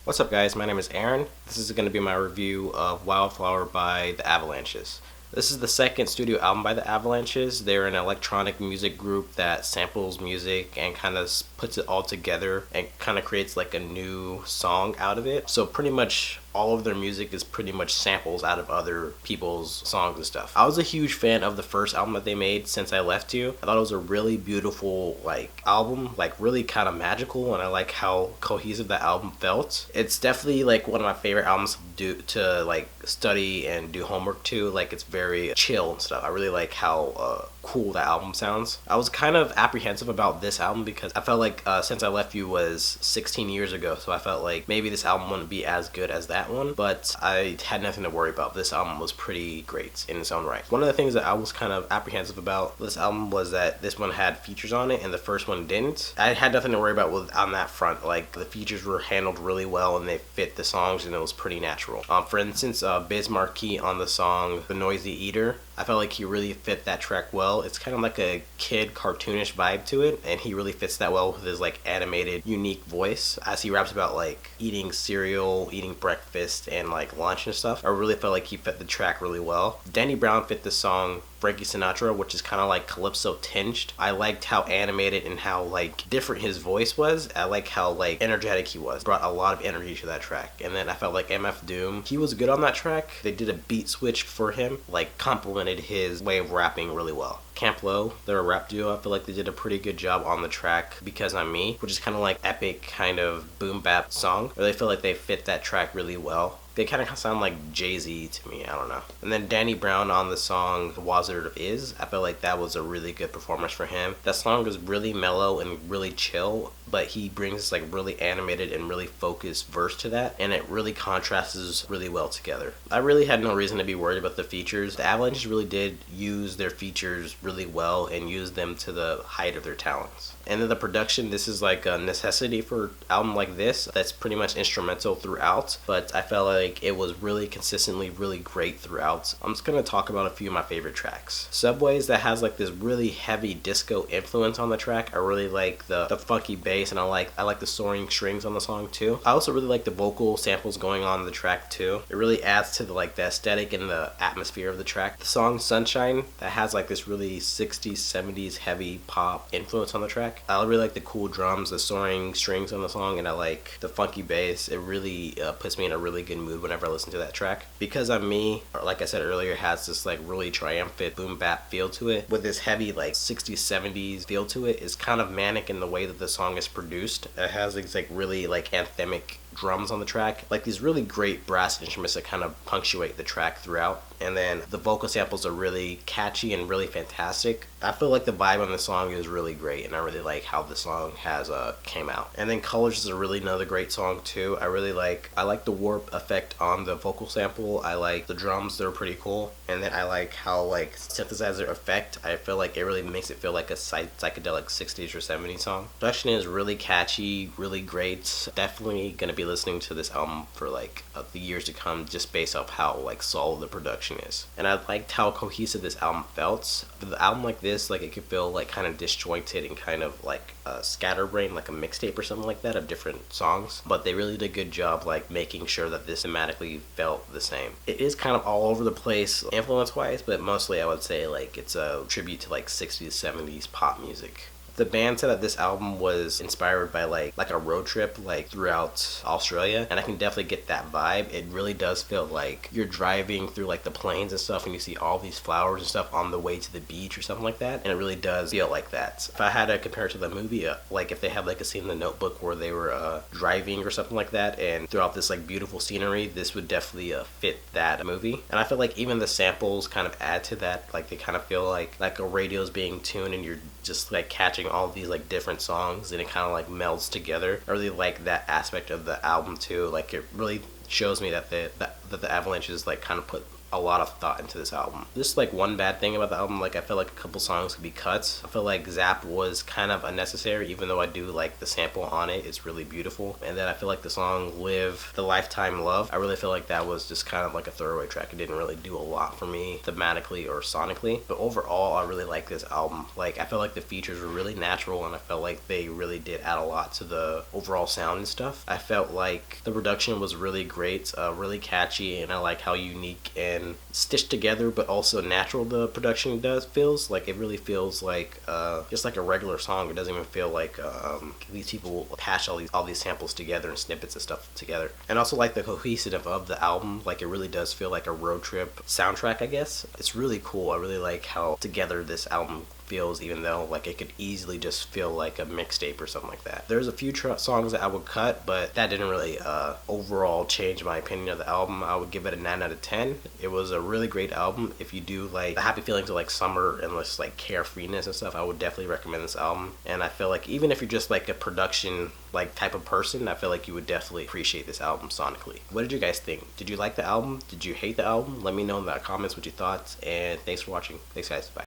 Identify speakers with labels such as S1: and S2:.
S1: What's up, guys? My name is Aaron. This is going to be my review of Wildflower by the Avalanches. This is the second studio album by the Avalanches. They're an electronic music group that samples music and kind of puts it all together and kind of creates like a new song out of it. So pretty much all of their music is pretty much samples out of other people's songs and stuff. I was a huge fan of the first album that they made, Since I Left You. I thought it was a really beautiful album, really kind of magical, and I like how cohesive that album felt. It's definitely like one of my favorite albums to study and do homework to. Like, it's very chill and stuff. I really like how cool that album sounds. I was kind of apprehensive about this album because I felt like Since I Left You was 16 years ago, so I felt like maybe this album wouldn't be as good as that one, but I had nothing to worry about. This album was pretty great in its own right. One of the things that I was kind of apprehensive about this album was that this one had features on it and the first one didn't. I had nothing to worry about on that front. Like, the features were handled really well and they fit the songs and it was pretty natural. For instance, Biz Markie on the song The Noisy Eater, I felt like he really fit that track well. It's kind of like a kid cartoonish vibe to it, and he really fits that well with his animated, unique voice as he raps about eating cereal, eating breakfast, and lunch and stuff. I really felt like he fit the track really well. Danny Brown fit the song Frankie Sinatra, which is kind of calypso tinged. I liked how animated and how different his voice was. I like how energetic he was. Brought a lot of energy to that track. And then I felt like MF Doom, he was good on that track. They did a beat switch for him, complemented his way of rapping really well. Camp Lo, they're a rap duo. I feel like they did a pretty good job on the track Because I'm Me, which is kind of epic kind of boom bap song. I really feel like they fit that track really well. They kind of sound like Jay-Z to me, I don't know. And then Danny Brown on the song Wazard of Is, I felt like that was a really good performance for him. That song was really mellow and really chill, but he brings this really animated and really focused verse to that, and it really contrasts really well together. I really had no reason to be worried about the features. The Avalanches really did use their features really well and use them to the height of their talents. And then the production, this is a necessity for an album like this that's pretty much instrumental throughout, but I felt like it was really consistently really great throughout. I'm just going to talk about a few of my favorite tracks. Subways, that has this really heavy disco influence on the track. I really like the funky bass, and I like the soaring strings on the song too. I also really like the vocal samples going on in the track too. It really adds to the aesthetic and the atmosphere of the track. The song Sunshine, that has this really 60s, 70s heavy pop influence on the track. I really like the cool drums, the soaring strings on the song, and I like the funky bass. It really puts me in a really good mood whenever I listen to that track. Because I'm Me, like I said earlier, has this really triumphant boom bap feel to it with this heavy 60s, 70s feel to it. It's kind of manic in the way that the song is produced. It has these really anthemic drums on the track, these really great brass instruments that kind of punctuate the track throughout. And then the vocal samples are really catchy and really fantastic. I feel like the vibe on the song is really great, and I really like how the song has came out. And then Colors is another great song too. I like the warp effect on the vocal sample. I like the drums, they're pretty cool. And then I like how synthesizer effect, I feel like it really makes it feel like a psychedelic 60s or 70s song. Production is really catchy, really great. Definitely gonna be listening to this album for the years to come, just based off how solid the production is. And I liked how cohesive this album felt. With an album like this, it could feel kind of disjointed and kind of a scatterbrain, a mixtape or something like that of different songs. But they really did a good job making sure that this thematically felt the same. It is kind of all over the place influence wise, but mostly I would say it's a tribute to 60s, 70s pop music. The band said that this album was inspired by a road trip throughout Australia, and I can definitely get that vibe. It really does feel like you're driving through the plains and stuff, and you see all these flowers and stuff on the way to the beach or something like that, and it really does feel like that. If I had to compare it to the movie, if they had a scene in The Notebook where they were driving or something like that, and throughout this beautiful scenery, this would definitely fit that movie. And I feel like even the samples kind of add to that. They kind of feel like a radio's being tuned and you're just catching all these different songs, and it kind of melds together. I really like that aspect of the album too. It really shows me that the Avalanches kind of put a lot of thought into this album. Just like one bad thing about the album, like I feel like a couple songs could be cuts. I feel like Zap was kind of unnecessary, even though I do like the sample on it. It's really beautiful. And then I feel like the song Live the Lifetime Love, I really feel like that was just kind of like a throwaway track. It didn't really do a lot for me thematically or sonically. But overall, I really like this album. Like I feel like the features were really natural, and I felt like they really did add a lot to the overall sound and stuff. I felt like the production was really great, really catchy, and I like how unique and stitched together but also natural the production feels. Like it really feels like just like a regular song. It doesn't even feel like these people patch all these samples together and snippets and stuff together. And also like the cohesive of the album. Like it really does feel like a road trip soundtrack, I guess. It's really cool. I really like how together this album feels, even though like it could easily just feel like a mixtape or something like that. There's a few songs that I would cut, but that didn't really overall change my opinion of the album. I would give it a 9 out of 10. It was a really great album. If you do like the happy feelings of like summer and just like carefreeness and stuff, I would definitely recommend this album. And I feel like even if you're just like a production like type of person, I feel like you would definitely appreciate this album sonically. What did you guys think? Did you like the album? Did you hate the album? Let me know in the comments what you thought, and thanks for watching. Thanks guys, bye.